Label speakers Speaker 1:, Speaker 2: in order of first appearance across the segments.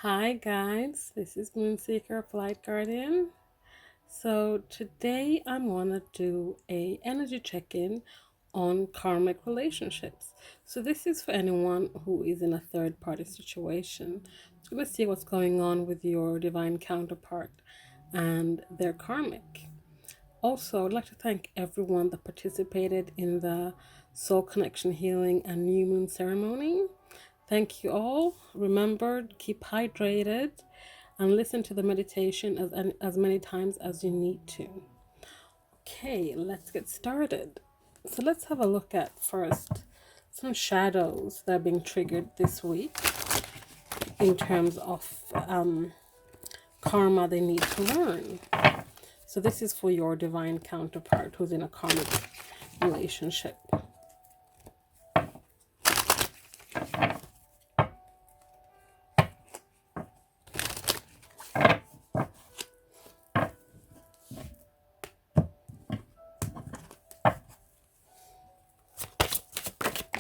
Speaker 1: Hi guys, this is Moonseeker Flight Guardian. So today I'm gonna do a energy check-in on karmic relationships. So this is for anyone who is in a third party situation. It's gonna see what's going on with your divine counterpart and their karmic. Also, I'd like to thank everyone that participated in the soul connection healing and new moon ceremony. Thank you all. Remember, keep hydrated and listen to the meditation as many times as you need to. Okay, let's get started. So let's have a look at first some shadows that are being triggered this week in terms of karma they need to learn. So this is for your divine counterpart who's in a karmic relationship.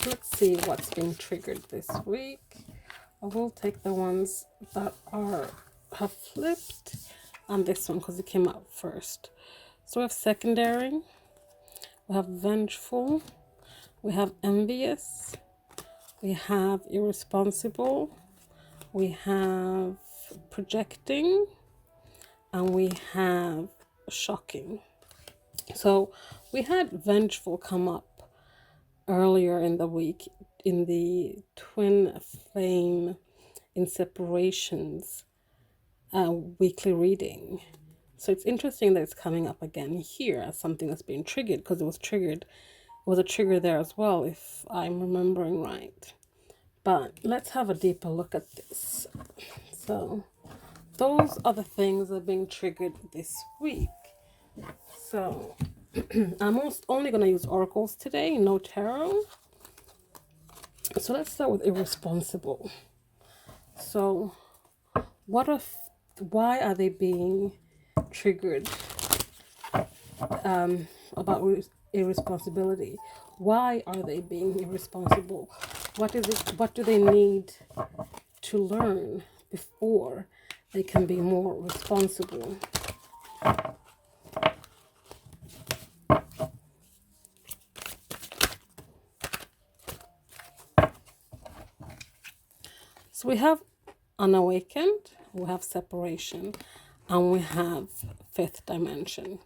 Speaker 1: Let's see what's being triggered this week. I will take the ones that have flipped and this one because it came out first. So we have secondary, we have vengeful, we have envious, we have irresponsible, we have projecting, and we have shocking. So we had vengeful come up earlier in the week in the twin flame in separations weekly reading. So it's interesting that it's coming up again here as something that's being triggered, because it was a trigger there as well, if I'm remembering right. But let's have a deeper look at this. So those are the things that are being triggered this week. So I'm only going to use oracles today, no tarot. So let's start with irresponsible. So why are they being triggered about irresponsibility? Why are they being irresponsible? What is it? What do they need to learn before they can be more responsible? So we have unawakened, we have separation, and we have fifth dimension.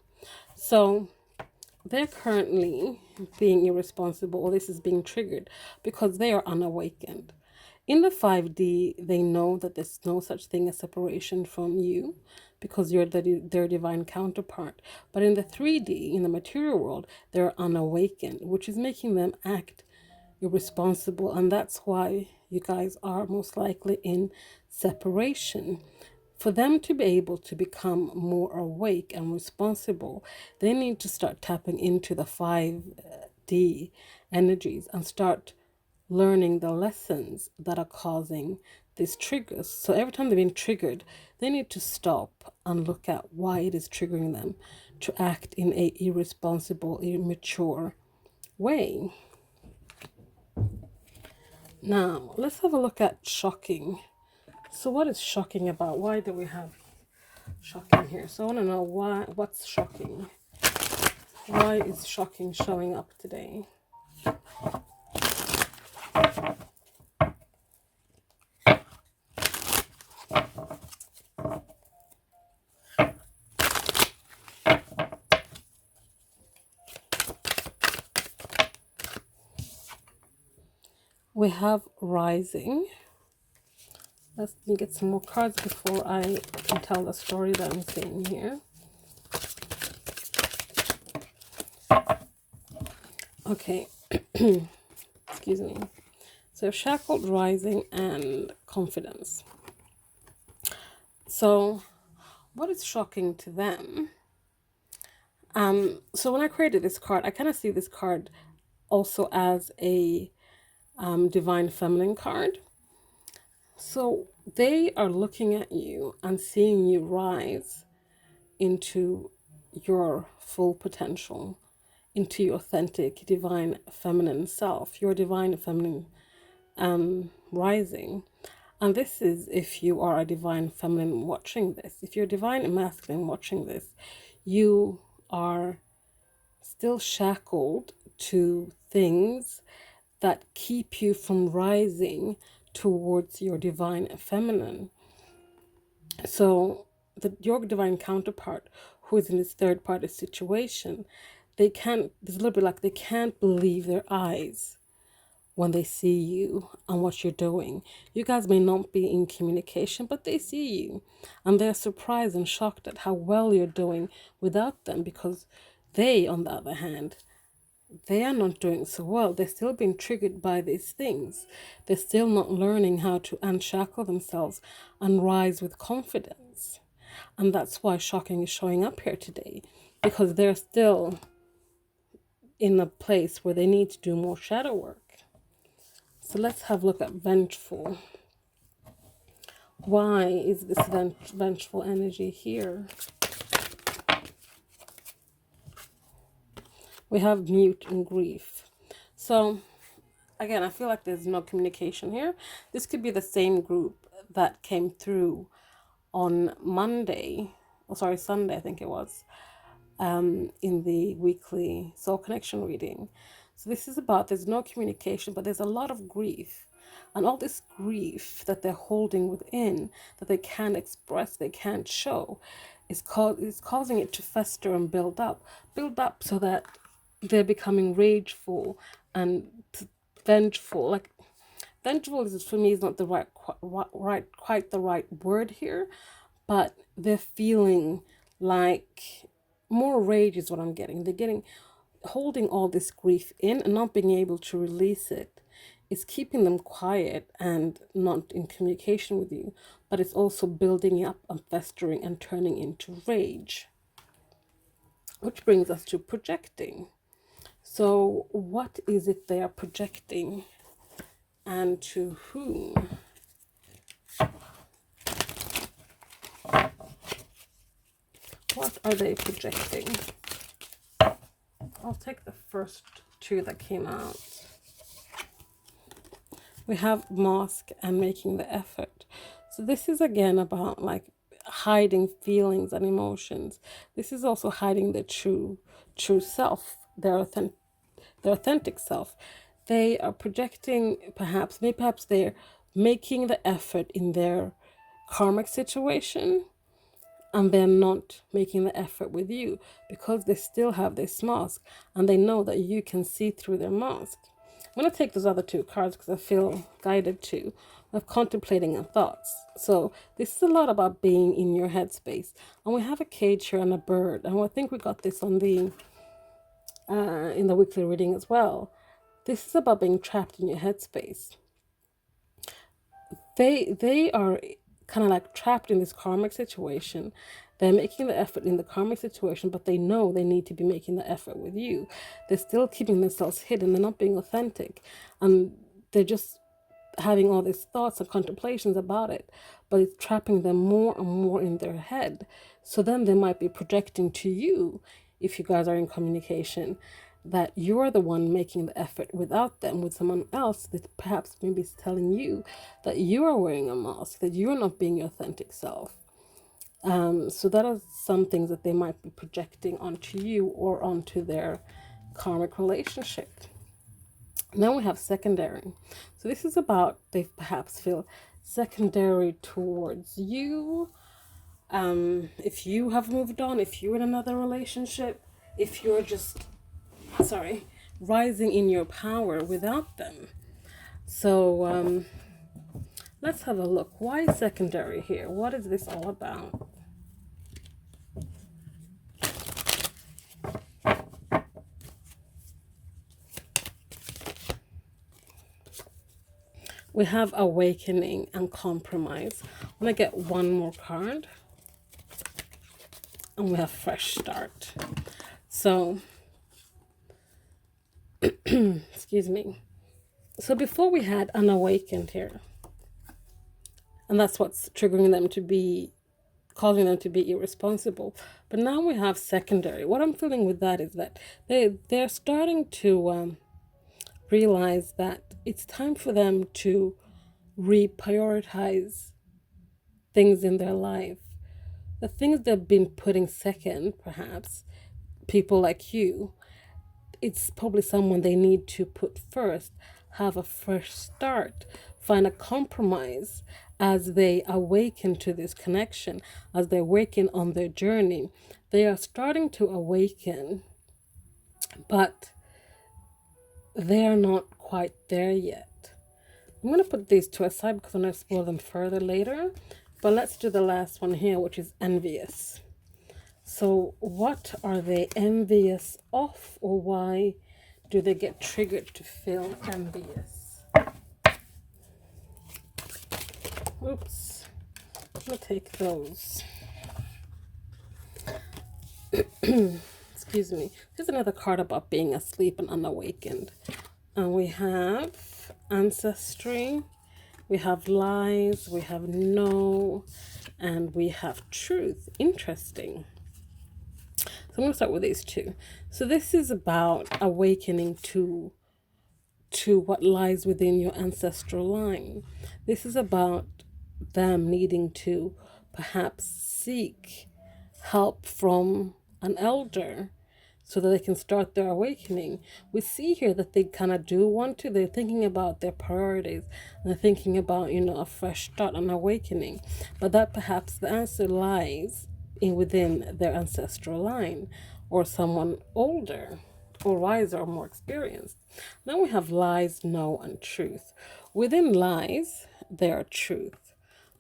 Speaker 1: So they're currently being irresponsible, or this is being triggered because they are unawakened. In the 5D, they know that there's no such thing as separation from you because you're their divine counterpart. But in the 3D, in the material world, they're unawakened, which is making them act irresponsible. And that's why you guys are most likely in separation. For them to be able to become more awake and responsible, they need to start tapping into the 5D energies and start learning the lessons that are causing these triggers. So every time they're being triggered, they need to stop and look at why it is triggering them to act in a irresponsible, immature way. Now, let's have a look at shocking. So what is shocking about? Why do we have shocking here? So I want to know what's shocking. Why is shocking showing up today? We have rising. Let me get some more cards before I can tell the story that I'm seeing here. Okay, excuse me. So shackled, rising, and confidence. So what is shocking to them? So when I created this card, I kind of see this card also as a divine feminine card. So they are looking at you and seeing you rise into your full potential, into your authentic divine feminine self, your divine feminine rising. And this is if you are a divine feminine watching this. If you're divine masculine watching this, you are still shackled to things that keep you from rising towards your divine feminine. So your divine counterpart who is in this third party situation, there's a little bit like they can't believe their eyes when they see you and what you're doing. You guys may not be in communication, but they see you and they're surprised and shocked at how well you're doing without them, because they, on the other hand, they are not doing so well. They're still being triggered by these things. They're still not learning how to unshackle themselves and rise with confidence. And that's why shocking is showing up here today, because they're still in a place where they need to do more shadow work. So let's have a look at vengeful. Why is this vengeful energy here? We have mute and grief. So again, I feel like there's no communication here. This could be the same group that came through on Sunday, I think it was, in the weekly soul connection reading. So this is about, there's no communication, but there's a lot of grief. And all this grief that they're holding within, that they can't express, they can't show, is causing it to fester and build up so that they're becoming rageful and vengeful. Like, vengeful is, for me, is not the quite the right word here, but they're feeling like more rage is what I'm getting. They're holding all this grief in and not being able to release it. It's keeping them quiet and not in communication with you, but it's also building up and festering and turning into rage. Which brings us to projecting. So what is it they are projecting, and to whom? What are they projecting? I'll take the first two that came out. We have mask and making the effort. So this is again about like hiding feelings and emotions. This is also hiding their true self, their authentic self. They are projecting, perhaps they're making the effort in their karmic situation, and they're not making the effort with you because they still have this mask and they know that you can see through their mask. I'm going to take those other two cards because I feel guided to, of contemplating and thoughts. So this is a lot about being in your headspace. And we have a cage here and a bird. And I think we got this on the in the weekly reading as well. This is about being trapped in your headspace. They are kind of like trapped in this karmic situation. They're making the effort in the karmic situation, but they know they need to be making the effort with you. They're still keeping themselves hidden. They're not being authentic. And they're just having all these thoughts and contemplations about it, but it's trapping them more and more in their head. So then they might be projecting to you, if you guys are in communication, that you're the one making the effort without them, with someone else that perhaps maybe is telling you that you are wearing a mask, that you're not being your authentic self. So that are some things that they might be projecting onto you or onto their karmic relationship. Now we have secondary. So this is about, they perhaps feel secondary towards you. If you have moved on, if you're in another relationship, if you're just, rising in your power without them. So let's have a look. Why secondary here? What is this all about? We have awakening and compromise. I'm going to get one more card. And we have fresh start. So, excuse me. So before we had unawakened here. And that's what's triggering them to be, causing them to be irresponsible. But now we have secondary. What I'm feeling with that is that they're starting to realize that it's time for them to reprioritize things in their life. The things they've been putting second, perhaps, people like you, it's probably someone they need to put first, have a fresh start, find a compromise as they awaken to this connection, as they awaken on their journey. They are starting to awaken, but they are not quite there yet. I'm going to put these two aside because I'm going to explore them further later. But let's do the last one here, which is envious. So what are they envious of, or why do they get triggered to feel envious? Oops. I'm going to take those. Excuse me. Here's another card about being asleep and unawakened. And we have ancestry, we have lies, we have no, and we have truth. Interesting. So I'm going to start with these two. So this is about awakening to what lies within your ancestral line. This is about them needing to perhaps seek help from an elder so that they can start their awakening. We see here that they kind of do want to. They're thinking about their priorities. And they're thinking about, a fresh start, an awakening. But that perhaps the answer lies within their ancestral line, or someone older or wiser or more experienced. Then we have lies, no, and truth. Within lies, there are truth.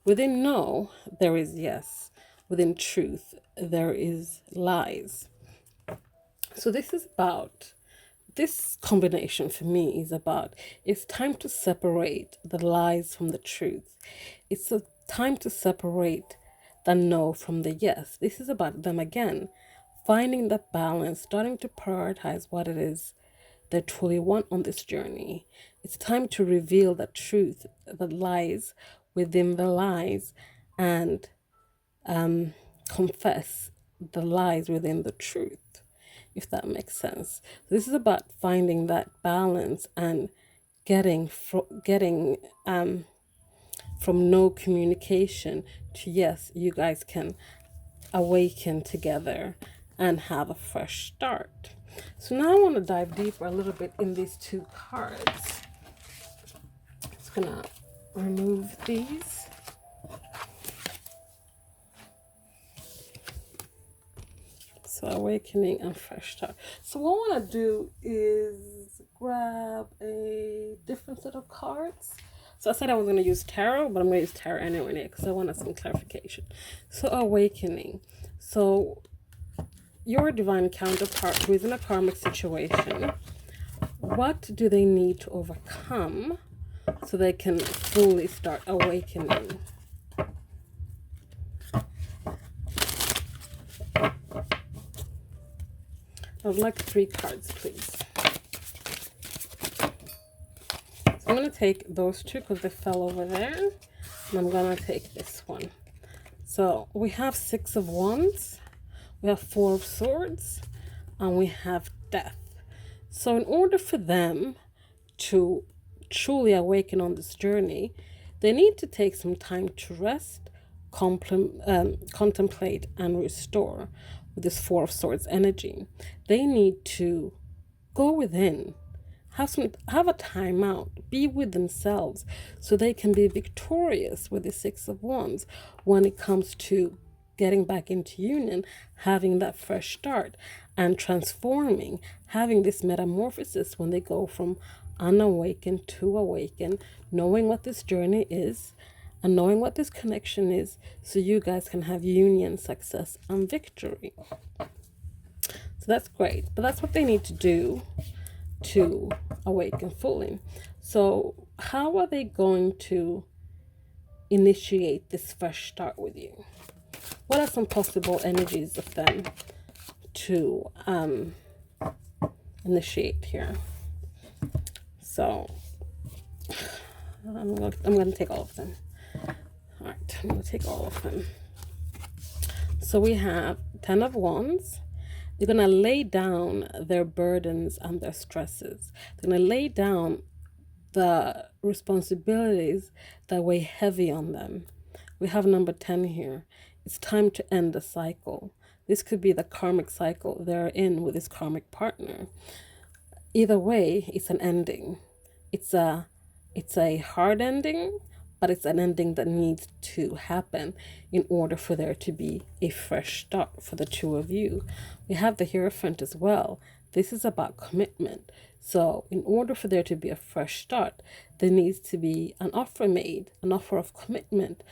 Speaker 1: Within no, there is yes. Within truth, there is lies. So this combination for me is about, it's time to separate the lies from the truth. It's a time to separate the no from the yes. This is about them again, finding the balance, starting to prioritize what it is they truly want on this journey. It's time to reveal the truth, the lies within the lies, and confess the lies within the truth, if that makes sense. This is about finding that balance and getting from no communication to yes, you guys can awaken together and have a fresh start. So now I want to dive deeper a little bit in these two cards. Just gonna remove these. So awakening and fresh start. So what I want to do is grab a different set of cards. So I said I was going to use tarot, but I'm going to use tarot anyway because I want some clarification. So awakening. So your divine counterpart who is in a karmic situation, what do they need to overcome so they can fully start awakening? I would like 3 cards, please. So I'm going to take those two because they fell over there. And I'm going to take this one. So we have 6 of Wands. We have 4 of Swords. And we have Death. So in order for them to truly awaken on this journey, they need to take some time to rest, contemplate, and restore. With this 4 of Swords energy, they need to go within, have a time out, be with themselves so they can be victorious with the 6 of Wands when it comes to getting back into union, having that fresh start and transforming, having this metamorphosis when they go from unawakened to awakened, knowing what this journey is and knowing what this connection is so you guys can have union, success, and victory. So that's great. But that's what they need to do to awaken fully. So how are they going to initiate this fresh start with you? What are some possible energies of them to initiate here? So I'm going to take all of them. All right, I'm going to take all of them. So we have 10 of Wands. They're going to lay down their burdens and their stresses. They're going to lay down the responsibilities that weigh heavy on them. We have number 10 here. It's time to end the cycle. This could be the karmic cycle they're in with this karmic partner. Either way, it's an ending. It's a hard ending, but it's an ending that needs to happen in order for there to be a fresh start for the two of you. We have the Hierophant as well. This is about commitment. So in order for there to be a fresh start, there needs to be an offer made, an offer of commitment,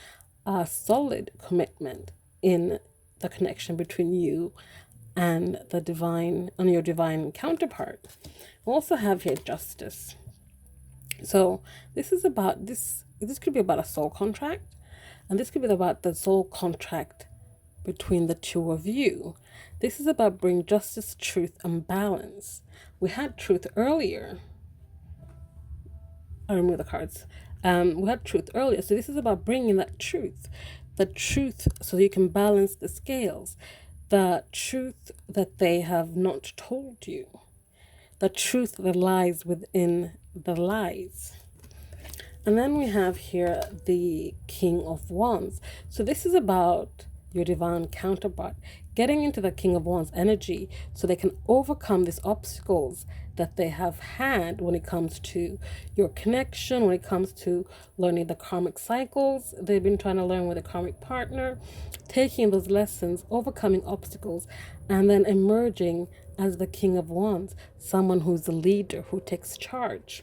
Speaker 1: a solid commitment in the connection between you and the divine, and your divine counterpart. We also have here justice. So this is about this could be about a soul contract, and this could be about the soul contract between the two of you. This is about bringing justice, truth, and balance. We had truth earlier. I remove the cards. We had truth earlier, so this is about bringing that truth, the truth, so you can balance the scales, the truth that they have not told you, the truth that lies within the lies. And then we have here the King of Wands. So this is about your divine counterpart getting into the King of Wands energy so they can overcome these obstacles that they have had when it comes to your connection, when it comes to learning the karmic cycles they've been trying to learn with a karmic partner, taking those lessons, overcoming obstacles, and then emerging as the King of Wands, someone who's a leader, who takes charge.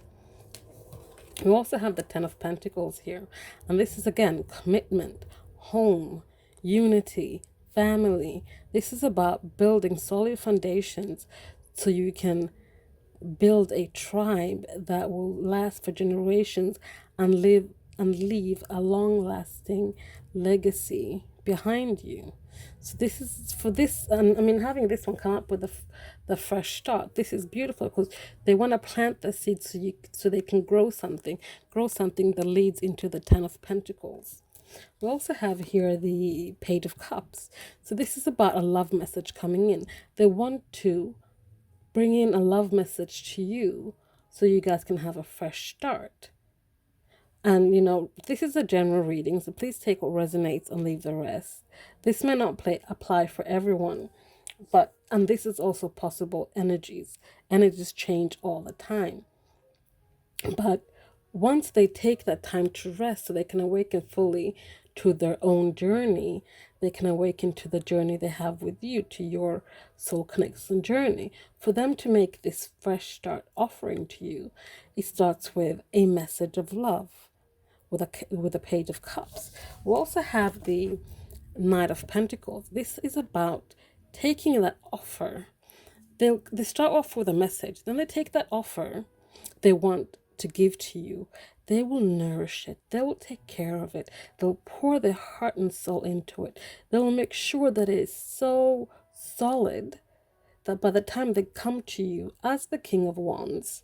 Speaker 1: We also have the Ten of Pentacles here, and this is again commitment, home, unity, family. This is about building solid foundations so you can build a tribe that will last for generations and leave a long-lasting legacy behind you. So this is for this, and I mean, having this one come up with the fresh start, this is beautiful because they want to plant the seeds so they can grow something that leads into the Ten of Pentacles. We also have here the Page of Cups. So this is about a love message coming in. They want to bring in a love message to you so you guys can have a fresh start. And, this is a general reading, so please take what resonates and leave the rest. This may not apply for everyone, and this is also possible energies. Energies change all the time. But once they take that time to rest so they can awaken fully to their own journey, they can awaken to the journey they have with you, to your soul connection journey. For them to make this fresh start offering to you, it starts with a message of love, with a Page of Cups. We also have the Knight of Pentacles. This is about taking that offer. They start off with a message, then they take that offer they want to give to you. They will nourish it. They will take care of it. They'll pour their heart and soul into it. They will make sure that it is so solid that by the time they come to you as the King of Wands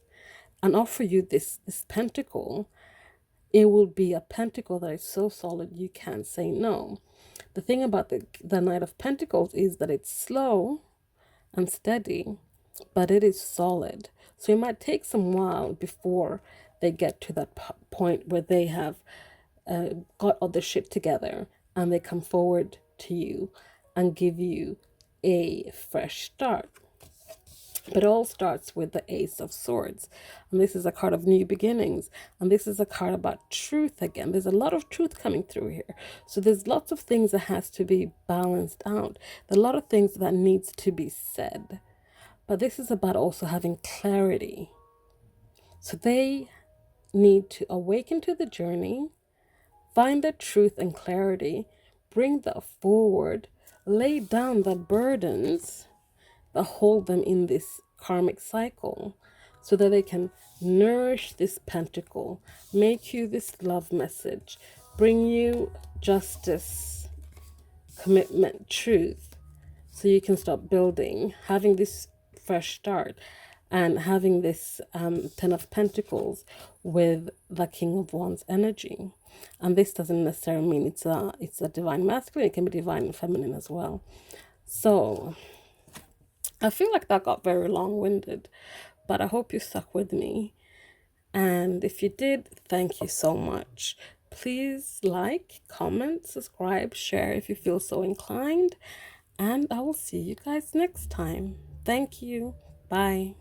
Speaker 1: and offer you this pentacle, it will be a pentacle that is so solid you can't say no. The thing about the Knight of Pentacles is that it's slow and steady, but it is solid. So it might take some while before they get to that point where they have got all the shit together and they come forward to you and give you a fresh start. But it all starts with the Ace of Swords. And this is a card of new beginnings. And this is a card about truth again. There's a lot of truth coming through here. So there's lots of things that has to be balanced out. There are a lot of things that needs to be said. But this is about also having clarity. So they need to awaken to the journey, find the truth and clarity, bring that forward, lay down the burdens that hold them in this karmic cycle so that they can nourish this pentacle, make you this love message, bring you justice, commitment, truth, so you can start building, having this fresh start and having this Ten of Pentacles with the King of Wands energy. And this doesn't necessarily mean it's a divine masculine. It can be divine feminine as well. So I feel like that got very long-winded, but I hope you stuck with me. And if you did, thank you so much. Please like, comment, subscribe, share if you feel so inclined. And I will see you guys next time. Thank you. Bye.